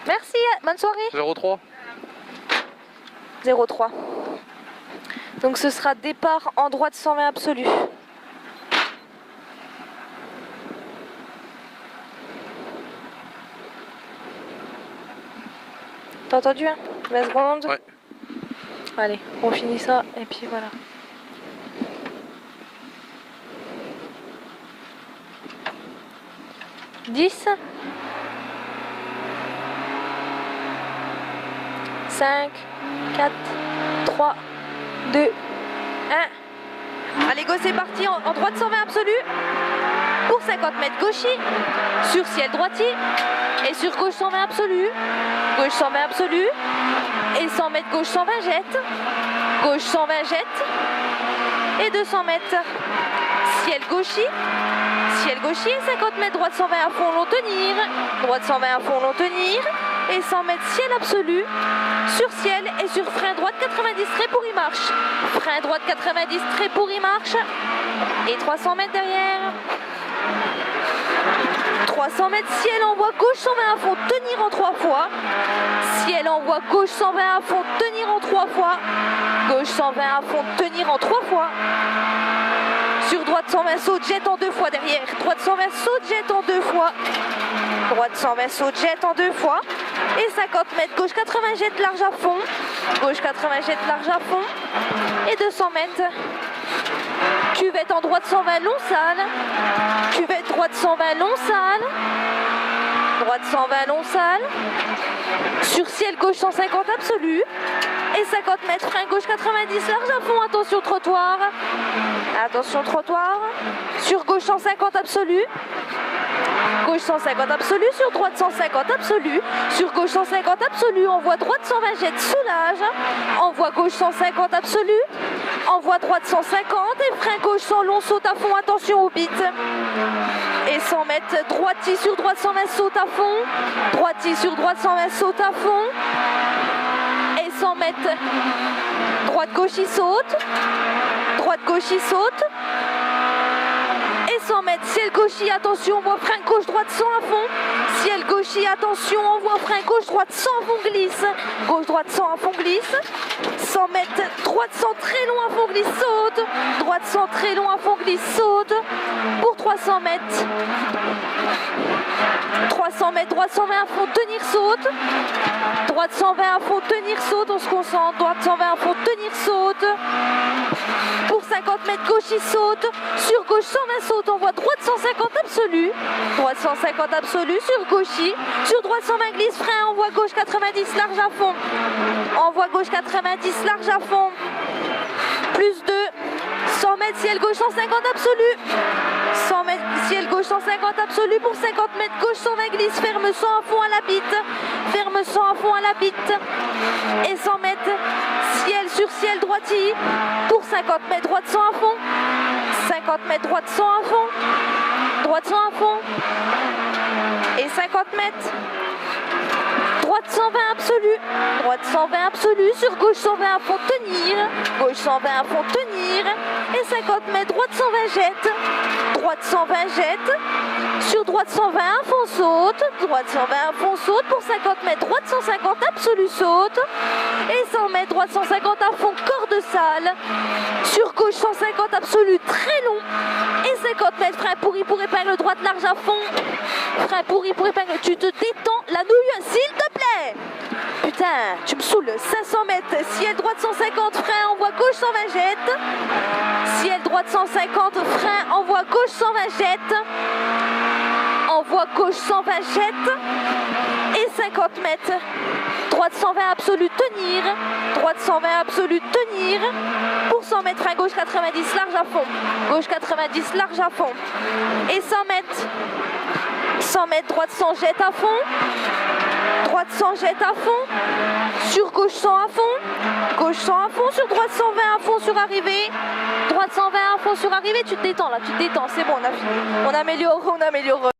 Merci, bonne soirée. 0,3. 0,3. Donc ce sera départ en droite 120 absolu. T'as entendu hein? 20 secondes. Ouais. Allez, on finit ça et puis voilà. « 10 » 5, 4, 3, 2, 1. Allez go, c'est parti en droite 120 absolu. Pour 50 mètres gauchis, sur ciel droitier. Et sur gauche 120 absolu. Gauche 120 absolu. Et 100 mètres gauche 120 jette. Gauche 120 jette. Et 200 mètres ciel gauchis. Ciel gauchis, 50 mètres droite 120 à fond long tenir. Droite 120 à fond long tenir. Et 100 mètres ciel absolu. Sur ciel et sur frein droite 90 très pour y marche. Frein droite 90 très pour y marche. Et 300 mètres derrière. 300 mètres ciel en voie gauche 120 à fond, tenir en 3 fois. Ciel en voie gauche 120 à fond, tenir en 3 fois. Gauche 120 à fond, tenir en 3 fois. Sur droite 120 saute, jette en 2 fois derrière. Droite 120 saute, jette en 2 fois. Droite 120 saute, jette en 2 fois. Et 50 mètres, gauche 80 jette large à fond. Gauche 80 jette large à fond. Et 200 mètres. Cuvette en droite 120 long sale. Cuvette droite 120 long sale. Droite 120 long sale. Sur ciel gauche 150 absolu. Et 50 mètres frein gauche 90 large à fond. Attention trottoir. Attention trottoir. Sur gauche 150 absolu. Gauche 150 absolu, sur droite 150 absolu, sur gauche 150 absolu, en voie droite 120 jette soulage, en voie gauche 150 absolu, en voie droite 150 et frein gauche 100 long saute à fond, attention au bit. Et 100 mètres droitier sur droite 120 saute à fond, droitier sur droite 120 saute à fond, et 100 mètres droite gauche il saute, droite gauche il saute. 100 mètres, ciel gauchis, attention, on voit frein gauche droite 100 à fond. Ciel gauchis, attention, on voit frein gauche droite 100 à fond glisse. Gauche droite 100 à fond glisse. 100 mètres, droite 100 très long à fond glisse, saute. Droite 100 très long à fond glisse, saute. Pour 300 mètres. 300 mètres, droite 120 à fond, tenir, saute. Droite 120 à fond, tenir, saute, on se concentre. Droite 120 à fond, tenir, saute. Pour 50 mètres, gauche il saute. Sur gauche 120 saute, on voit droite 150 absolu. Droite 150 absolu sur gauchis. Sur droite 120 glisse, frein, on voit gauche 90 large à fond. On voit gauche 90 large à fond. Plus 2. 100 mètres, ciel gauche 150 absolu. 100 mètres, ciel gauche 150 absolu. Pour 50 mètres, gauche 120 glisse. Ferme 100 à fond à la bite. Ferme 100 à fond à la bite. Et 100 mètres, ciel sur ciel droitier. Pour 50 mètres, droite 100 à fond. 50 mètres, droite 100 à fond. Droite 100 à fond. Et 50 mètres. Droite 120 absolu. Droite 120 absolu. Sur gauche 120 à fond, tenir. Gauche 120 à fond, tenir. Et 50 mètres, droite 120 jette. Droite 120 jette. Sur droite 120 à fond saute. Droite 120 à fond saute. Pour 50 mètres, droite 150 absolu saute. Et 100 mètres, droite 150 à fond, corde sale. Sur gauche 150 absolu, très long. Et 50 mètres, frein pourri pour épingle droite large à fond. Frein pourri pour épingle, tu te détends la nouille, s'il te plaît. Putain, tu me saoules. 500 mètres, ciel droite 150, frein en voie gauche 120 jette. Ciel droite 150, frein en voie gauche 120 jette. En voie gauche 120 jette. Et 50 mètres. Droite 120 absolu, tenir. Droite 120 absolu, tenir. Pour 100 mètres, frein gauche 90 large à fond. Gauche 90 large à fond. Et 100 mètres. 100 mètres, droite 100 jette à fond. Droite 100 jette à fond. Sur gauche 100 à fond. Gauche 100 à fond. Sur droite 120 à fond sur arrivée. Droite 120 à fond sur arrivée. Tu te détends là, tu te détends. C'est bon, on a fini. On améliore, on améliore.